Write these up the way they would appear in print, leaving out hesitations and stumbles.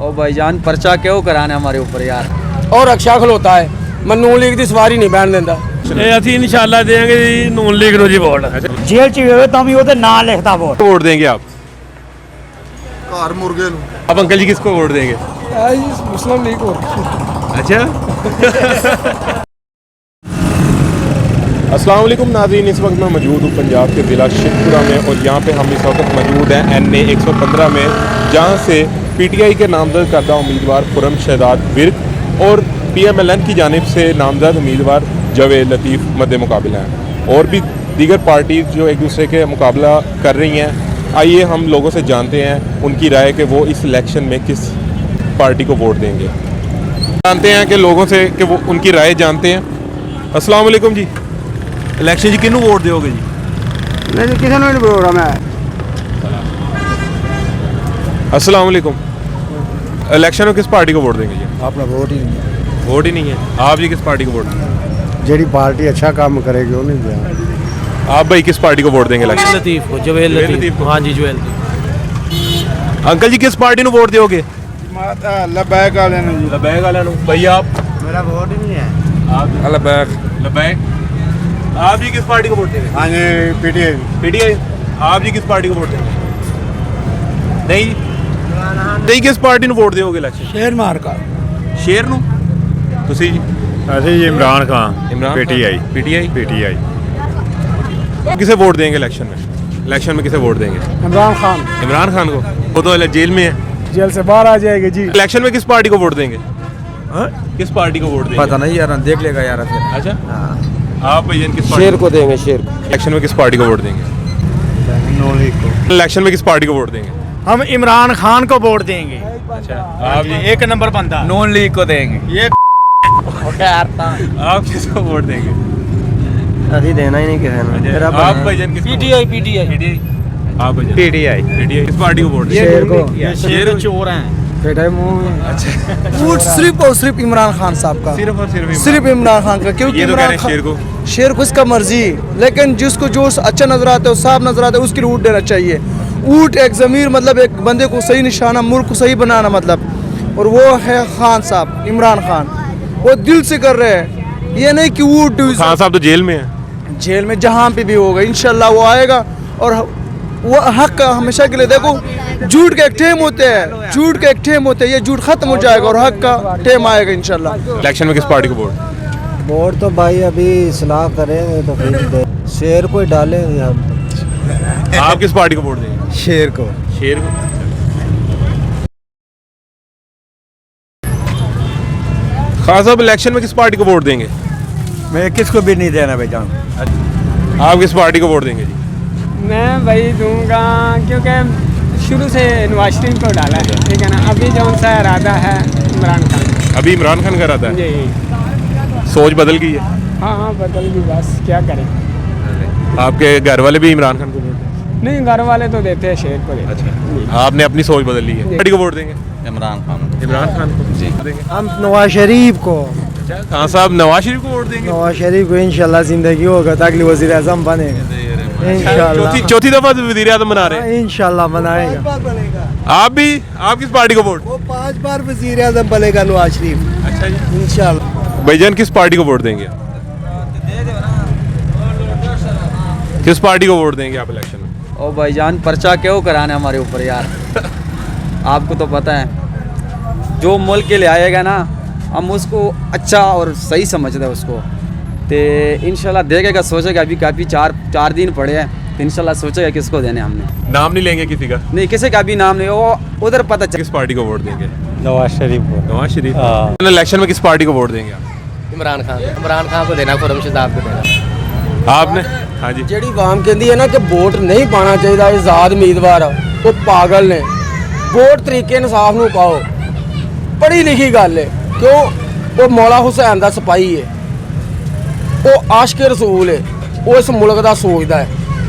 ओ भाईजान पर्चा क्यों कराने हमारे ऊपर यार। और रक्षा खलोता है मैं नून लीग की सवारी नहीं बैन देंदा। ਅਸੀਂ ਇਨਸ਼ਾਅੱਲਾ ਦੇंगे ਜੀ ਨੂਨ ਲੀਗ ਨੂੰ ਜੀ ਵੋਟ। ਜੇਲ੍ਹ ਚ ਵੀ ਹੋਵੇ ਤਾਂ ਵੀ ਉਹਦੇ ਨਾਂ ਲਿਖਦਾ ਵੋਟ। वोट देंगे आप? ਘਰ ਮੁਰਗੇ ਨੂੰ। आप अंकल जी किसको वोट देंगे? मुस्लिम लीग को। अच्छा। अस्सलाम वालेकुम नाज़रीन, इस वक्त मैं मौजूद हूँ पंजाब के ज़िला शेखपुरा में और यहाँ पे हम इस वक्त मौजूद हैं NA 115 में, जहाँ से PTI के नामजद करदा उम्मीदवार खुर्रम शहजाद विर्क और PMLN की जानिब से नामजद उम्मीदवार जावेद लतीफ़ मद्दे मुकाबला हैं और भी दीगर पार्टीज जो एक दूसरे के मुकाबला कर रही हैं। आइए हम लोगों से जानते हैं उनकी राय कि वो इस इलेक्शन में किस पार्टी को वोट देंगे। जानते हैं कि लोगों से कि वो उनकी राय जानते हैं। अस्सलाम वालेकुम जी, इलेक्शन जी किनू वोट दोगे जी? नहीं किसी ने नहीं प्रोग्राम है। अस्सलाम वालेकुम, इलेक्शन में किस पार्टी को वोट देंगे जी? ਆਪਣਾ ਵੋਟ ਹੀ ਨਹੀਂ। वोट ही नहीं है। आप जी किस पार्टी को वोट देंगे? ਜਿਹੜੀ ਪਾਰਟੀ ਅੱਛਾ ਕੰਮ ਕਰੇਗੀ ਉਹ ਨਹੀਂ ਦਿਆ। आप भाई किस पार्टी को वोट देंगे इलेक्शन? ਲਤੀਫ को ਜਵੇਦ ਲਤੀਫ को। हाँ जी जवेद लतीफ। अंकल जी किस पार्टी ਨੂੰ वोट दोगे? ਲਬੈਕ ਵਾਲਿਆਂ ਨੂੰ ਜੀ। लबैक वाला भाई आप? ਮੇਰਾ ਵੋਟ ਹੀ ਨਹੀਂ ਹੈ। आप लबैक। आप जी किस पार्टी को वोट देंगे? ਹਾਂਜੀ ਪੀਟੀਆਈ। PTI। आप जी किस पार्टी को वोट देंगे? नहीं नहीं, किस पार्टी ਨੂੰ ਵੋਟ ਦਿਓਗੇ ਇਲੈਕਸ਼ਨ? ਸ਼ੇਰ ਮਾਰ ਕਾ ਸ਼ੇਰ ਨੂੰ। ਤੁਸੀਂ ਜੀ? ਅਸੀਂ ਜੀ इमरान खान इमरान PTI PTI। किसे वोट देंगे इलेक्शन में? इलेक्शन में किसे वोट देंगे? इमरान खान इमरान खान को। वो तो जेल में है। जेल से बाहर आ जाएगी जी। इलेक्शन में किस पार्टी को वोट देंगे? किस पार्टी को वोट देंगे? पता नहीं यार, देख लेगा यार फिर। अच्छा, आप भैया किस पार्टी शेर को देंगे शेर को। इलेक्शन में किस पार्टी को वोट देंगे? ਨੂਨ ਲੀਗ ਕੋ। इलेक्शन में किस पार्टी को वोट देंगे? हम इमरान खान को वोट देंगे। अच्छा, आप जी? एक नंबर बंदा। नून लीग को देंगे। ये आप किसको वोट देंगे? अभी देना ही नहीं किसी ने। आप भैया किसको? PTI। आप भैया? PTI। किस पार्टी को वोट देंगे? शेर को। शेर चोर हैं। बेटा मुंह अच्छा, वोट सिर्फ और सिर्फ इमरान खान साहब का। सिर्फ और सिर्फ सिर्फ इमरान खान का, क्योंकि ये तो कह इमरान रहे हैं शेर को। शेर को इसका मर्जी, लेकिन जिसको जो अच्छा नजर आता है, साफ नजर आता है, उसके लिए वोट देना चाहिए। ऊट एक ज़मीर, मतलब एक बंदे को सही निशाना, मुल्क को सही बनाना, मतलब, और वो है खान साहब, इमरान खान। वो दिल से कर रहे हैं, ये नहीं कि ऊट। खान साहब तो जेल में है। जेल में जहाँ पे भी होगा इंशाल्लाह वो आएगा, और वो हक का हमेशा के लिए। देखो झूठ का एक टेम होते हैं, झूठ का एक टेम होते हैं, ये झूठ खत्म हो जाएगा और हक का टेम आएगा इंशाल्लाह। इलेक्शन में किस पार्टी को वोट? वोट तो भाई अभी सलाह करेंगे तो फिर दे। शेर को ही डालेंगे हम तो। आप किस पार्टी को वोट देंगे? शेर को। शेर को। खान साहब इलेक्शन में किस पार्टी को वोट देंगे? मैं किसको भी नहीं देना भाईजान। आप किस पार्टी को वोट देंगे जी? मैं वही दूंगा क्योंकि शुरू से नवाज शरीफ को डाला है, ठीक है ना। अभी जो सा इरादा है इमरान खान। अभी इमरान खान का इरादा है? जी सोच बदल गई है? हाँ बदल गई, बस क्या करें। आपके घर वाले भी इमरान खान को वोट देंगे? नहीं, घर वाले तो देते हैं शेर को देते हैं। अच्छा, आपने अपनी सोच बदल ली है। पार्टी को वोट देंगे? इमरान खान। इमरान खान को जी देंगे। हम नवाज शरीफ को। अच्छा, खान साहब नवाज शरीफ को वोट देंगे? नवाज शरीफ को इंशाल्लाह जिंदगी होगा तो अगली वजीर आजम बनेगा इंशाल्लाह। चौथी दफा वजीर आजम बना रहे हैं। इंशाल्लाह बनाएगा। आप भी? आप किस पार्टी को वोट? वो 5 बार वजीर आजम बनेगा नवाज शरीफ। अच्छा जी, इंशाल्लाह। भाईजान किस पार्टी को वोट देंगे? किस पार्टी को वोट देंगे आप इलेक्शन में? ओ भाईजान पर्चा क्यों कराने हमारे ऊपर यार। आपको तो पता है जो मुल्क के लिए आएगा ना, हम उसको अच्छा और सही समझते हैं उसको। तो इंशाल्लाह देखेगा, सोचेगा। अभी काफ़ी चार दिन पड़े हैं, तो इंशाल्लाह सोचेगा किसको देने हमने। नाम नहीं लेंगे किसी का? नहीं, किसी का भी नाम नहीं, वो उधर पता चल। किस पार्टी को वोट देंगे? नवाज शरीफ को। नवाज शरीफ। इलेक्शन में किस पार्टी को वोट देंगे आप? इमरान खान को देना, खुर्रम शहजाद को देना। आपने? हाँ जी। ਜਿਹੜੀ ਆਵਾਮ ਕਹਿੰਦੀ ਹੈ ਨਾ ਕਿ ਵੋਟ ਨਹੀਂ ਪਾਣਾ ਚਾਹੀਦਾ, ਆਜ਼ਾਦ ਉਮੀਦਵਾਰ ਉਹ ਪਾਗਲ ਨੇ। ਵੋਟ ਤਰੀਕੇ ਇਨਸਾਫ ਨੂੰ ਪਾਓ। ਪੜ੍ਹੀ ਲਿਖੀ ਗੱਲ ਹੈ, ਕਿਉਂ ਉਹ ਮੌਲਾ ਹੁਸੈਨ ਦਾ ਸਿਪਾਹੀ ਹੈ, ਉਹ ਆਸ਼ਕ ਰਸੂਲ ਹੈ, ਉਹ ਇਸ ਮੁਲਕ ਦਾ ਸੋਚਦਾ ਹੈ।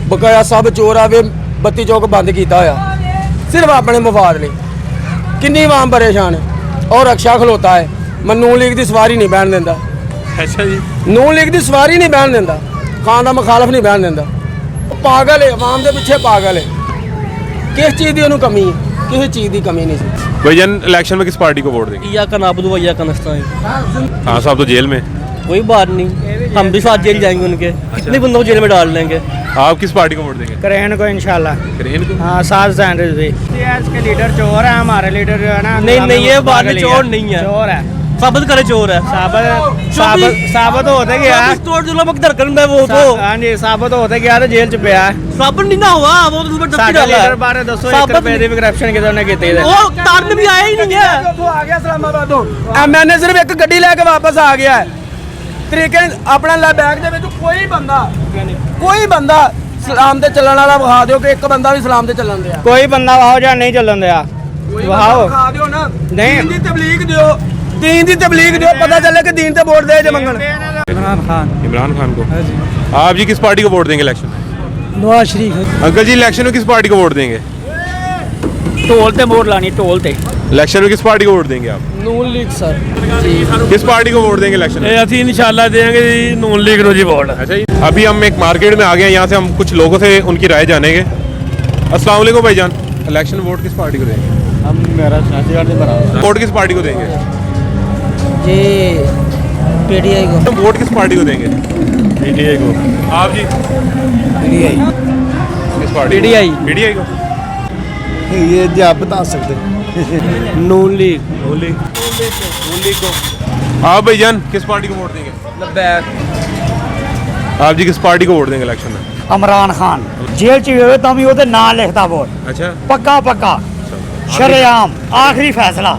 ਬਕਾਇਆ ਸਭ ਚੋਰ ਆਵੇ 32 ਚੌਕ ਬੰਦ ਕੀਤਾ ਹੋਇਆ ਸਿਰਫ ਆਪਣੇ ਮਫਾਦ ਲਈ। ਕਿੰਨੀ ਆਵਾਮ ਪਰੇਸ਼ਾਨ ਹੈ ਔਰ ਰਕਸ਼ਾ ਖਲੋਤਾ ਹੈ। ਮੈਂ ਨੂਨ ਲੀਗ ਦੀ ਸਵਾਰੀ ਨਹੀਂ ਬਹਿਣ ਦਿੰਦਾ। अच्छा जी, ਨੂਨ ਲੀਗ ਦੀ ਸਵਾਰੀ ਨਹੀਂ ਬਹਿਣ ਦਿੰਦਾ। ਖਾਨ ਦਾ ਮੁਖਾਲਫ ਨਹੀਂ ਬਹਿਣ ਦਿੰਦਾ। ਉਹ ਪਾਗਲ ਹੈ, ਆਵਾਮ ਦੇ ਪਿੱਛੇ ਪਾਗਲ ਹੈ। ਕਿਸ ਚੀਜ਼ ਦੀ ਉਹਨੂੰ ਕਮੀ ਹੈ? ਕਿਸੇ ਚੀਜ਼ ਦੀ ਕਮੀ ਨਹੀਂ ਸੀ। भाईजान इलेक्शन में किस पार्टी को वोट देंगे? या का नाबुद या का नस्ताइन हाँ साहब तो जेल में, कोई बात नहीं, हम भी साथ जेल जाएंगे उनके, कितने बंदों को जेल में डाल देंगे। आप किस पार्टी को वोट देंगे? करेन को इंशाल्लाह। करेन को? हाँ, साथ जाएंगे भी। इसके लीडर चोर है, हमारे लीडर जो है ना। नहीं, ये बात नहीं, चोर नहीं है, चोर है, साबित करे चोर है। साबित होते गया है। वो तो हाँ जी, साबित होते गया तो जेल च पिया है। साबित नहीं ना हुआ, वो तो उसमें डबकी डाला है। बारे दसो 1 रुपए दी करप्शन कितने ने कीती है? वो तार में भी आया ही नहीं है। वो आ गया इस्लामाबाद ਤੋਂ ਐਮਐਨਏ ਸਿਰਫ ਇੱਕ ਗੱਡੀ ਲੈ ਕੇ ਵਾਪਸ ਆ ਗਿਆ ਹੈ। ਤਰੀਕੇ ਆਪਣਾ ਲੈ ਬੈਗ ਦੇ ਵਿੱਚ ਕੋਈ ਬੰਦਾ ਸਲਾਮ ਤੇ ਚੱਲਣ ਵਾਲਾ ਵਿਖਾ ਦਿਓ ਕਿ ਇੱਕ ਬੰਦਾ ਵੀ ਸਲਾਮ ਤੇ ਚੱਲਣ ਦਿਆ। कोई बंदा वहां जा नहीं चलन दिया। ਵਹਾਓ ਵਿਖਾ ਦਿਓ ਨਾ। ਨਹੀਂ। ਦੀਨ ਦੀ ਤਬਲੀਗ ਦਿਓ, ਦੀਨ ਦੀ ਤਬਲੀਗ ਦਿਓ, ਪਤਾ ਚੱਲੇ ਕਿ ਦੀਨ ਤੇ ਵੋਟ ਦੇ ਜੇ ਮੰਗਣ। इमरान खान को। आप जी किस पार्टी को वोट देंगे इलेक्शन में? नवाज शरीफ। अंकल जी इलेक्शन में किस पार्टी को वोट देंगे? ढोल ते वोट लानी, ढोल ते। इलेक्शन में किस पार्टी को वोट देंगे आप? नून लीग सर। किस पार्टी को वोट देंगे इलेक्शन में? ਅਸੀਂ इंशाल्लाह देंगे नून लीग ਨੂੰ ਜੀ ਵੋਟ। अच्छा जी, अभी हम एक मार्केट में आ गए हैं, यहाँ से हम कुछ लोगों से उनकी राय जानेंगे। अस्सलाम वालेकुम भाईजान, इलेक्शन वोट किस पार्टी को देंगे? हम मेरा साथीगढ़ से बना वोट किस पार्टी को देंगे? जी पीडीआई को। वोट किस पार्टी को देंगे? पीटीआई को। आप जी पीडीआई। किस पार्टी? PDI। पीडीआई को। ये जी आप बता सकते नून लीग। नून लीग को। आप भाईजान किस पार्टी को वोट देंगे? आप जी किस पार्टी को वोट देंगे इलेक्शन में? ਇਮਰਾਨ ਖਾਨ ਜੇਲ੍ਹ ਚ ਵੀ ਹੋਵੇ ਤਾਂ ਵੀ ਉਹਦੇ ਨਾਂ ਲਿਖਦਾ ਵੋਟ अच्छा, ਪੱਕਾ ਸ਼ਰੇਆਮ ਆਖਰੀ ਫੈਸਲਾ।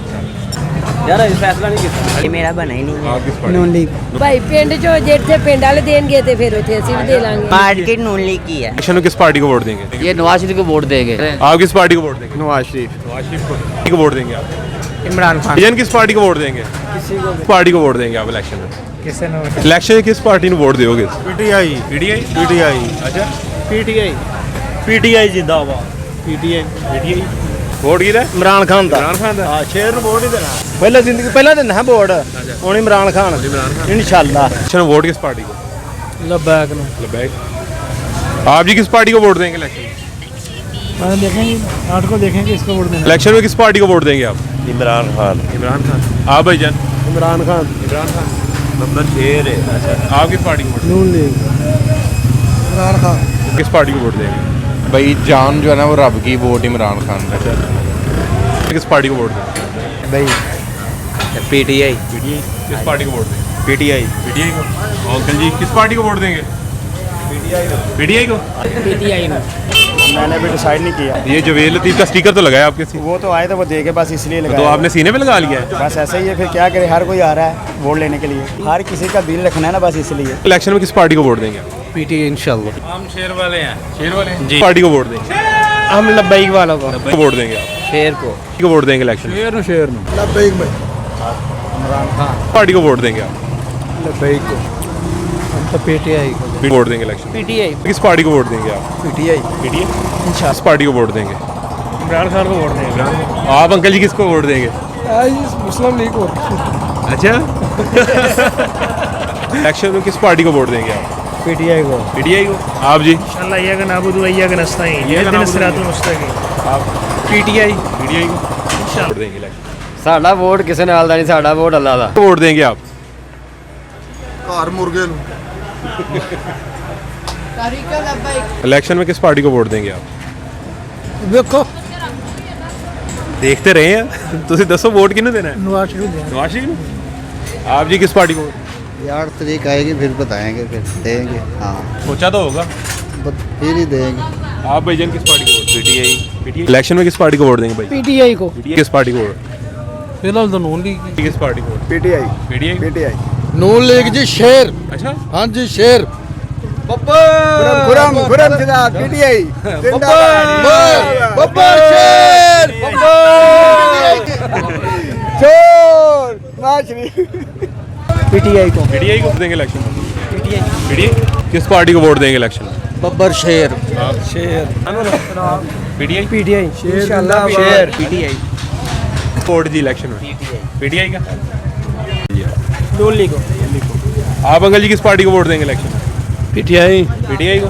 यार फैसला नहीं किया, ਮੇਰਾ ਬਣਾ ਹੀ ਨਹੀਂ आप किस पार्टी? ਭਾਈ ਪਿੰਡ ਚੋਂ ਜਿੱਥੇ ਪਿੰਡ ਵਾਲੇ ਦੇਣਗੇ ਤੇ ਫਿਰ ਉੱਥੇ ਅਸੀਂ ਵੀ ਦੇ ਲਾਂਗੇ ਮਾਰਕੀਟ ਨੂਨ ਲੀ ਕੀ ਹੈ इलेक्शन में किस पार्टी को वोट देंगे? ये नवाज शरीफ को वोट देंगे। आप किस पार्टी को वोट देंगे? नवाज शरीफ। नवाज शरीफ को वोट देंगे आप? इमरान खान। भाईजान किस पार्टी को वोट देंगे? किसी को पार्टी को वोट देंगे आप इलेक्शन में? किसे ने? इलेक्शन में किस पार्टी को वोट दोगे? पीटीआई। पीटीआई। अच्छा, पीटीआई जिंदाबाद। पीटीआई। वोट किधर है? इमरान खान दा। इमरान खान दा। हां, शेर ਨੂੰ ਵੋਟ ਹੀ ਦੇਣਾ। ਪਹਿਲਾਂ ਜ਼ਿੰਦਗੀ ਪਹਿਲਾਂ ਦਿੰਦਾ ਹੈ ਵੋਟ, ਹੁਣ ਇਮਰਾਨ ਖਾਨ। इंशाल्लाह। इलेक्शन में वोट किस पार्टी को? लबैक ਨੂੰ। लबैक। आप जी किस पार्टी को वोट देंगे इलेक्शन में? देखेंगे, आठ को देखेंगे इसको वोट देना। इलेक्शन में किस पार्टी को वोट देंगे आप? इमरान खान। इमरान खान। आप भाईजान? इमरान खान। इमरान खान नंबर 6 है। अच्छा, आप किस पार्टी को वोट नून लीग। ਇਮਰਾਨ ਖਾਨ। देंगे? किस पार्टी को वोट देंगे? भाई जान जो है ना वो रब की, वोट इमरान खान। अच्छा, किस पार्टी को वोट देंगे? भाई पीटीआई। पीटीआई। किस पार्टी को वोट देंगे? पीटीआई। पीटीआई को। अंकल जी किस पार्टी को वोट देंगे? पीटीआई को। पीटीआई में। मैंने भी डिसाइड नहीं किया, ये जवेद लतीफ का स्टिकर तो लगाया आपके सीने? वो तो आए थे, वो देखे बस इसलिए तो लगाया। आपने सीने पे लगा लिया है? बस ऐसे ही है, फिर क्या करे, हर कोई आ रहा है वोट लेने के लिए, हर किसी का दिल रखना है ना, बस इसलिए। इलेक्शन में किस पार्टी को वोट देंगे? पीटीआई इंशाल्लाह। हम शेर वाले हैं जी। पार्टी को वोट देंगे? हम लब्बैक वालों को। को वोट देंगे आप? शेर को। को वोट देंगे इलेक्शन में? शेर नु। ਲਬੈਕ ਭਾਈ। पार्टी को वोट देंगे आप? लबैक को। हम तो पीटीआई को। वोट देंगे इलेक्शन में? पीटीआई। किस पार्टी को वोट देंगे आप? पीटीआई। पीटीआई। किस पार्टी को वोट देंगे? इमरान खान को वोट देंगे। आप अंकल जी किसको वोट देंगे? मुस्लिम लीग को। अच्छा। इलेक्शन में किस पार्टी को वोट देंगे आप? पीटीआई को। पीटीआई को। आप जी? इंशाल्लाह ये का नाबुद वैया का नस्ताइन, ये दिन सिरातुल मुस्तकीम। आप? पीटीआई। पीटीआई को। वोट देंगे इलेक्शन? साडा वोट किसी ने हालदा नहीं, साडा वोट अल्लाह दा। वोट देंगे आप? ਘਰ ਮੁਰਗੇ ਨੂੰ। इलेक्शन में किस पार्टी को वोट देंगे आप? ਵੇਖੋ देखते रहे हैं। ਤੁਸੀਂ ਦੱਸੋ ਵੋਟ ਕਿਹਨੂੰ ਦੇਣਾ ਹੈ? नवाज शरीफ देंगे। नवाज शरीफ ਨੂੰ। आप जी किस पार्टी को? यार तरीक आएगी फिर बताएंगे, फिर देंगे। हाँ सोचा तो होगा। फिर ही देंगे। आप भाईजान किस पार्टी को वोट? पीटीआई। पीटीआई। इलेक्शन में किस पार्टी को वोट देंगे भाई? पीटीआई को। किस पार्टी को वोट? फिलहाल तो नून लीग। किस पार्टी को vote? PTI. PTI. PTI. Noon League ਜੀ ਸ਼ੇਰ। अच्छा, हाँ जी शेर। गुरम गुरम जिंदाबाद। पीटीआई जिंदाबाद। बब्बर शेर। चोर माशरी। पीटीआई को। पीटीआई को देंगे इलेक्शन में? पीटीआई। किस पार्टी को वोट देंगे इलेक्शन में? बब्बर शेर। शेर। पीटीआई। पीटीआई। इंशाल्लाह शेर। पीटीआई। वोट जी इलेक्शन में? पीटीआई का। नून लीग को। आप अंकल जी किस पार्टी को वोट देंगे इलेक्शन में? पीटीआई। पीटीआई को।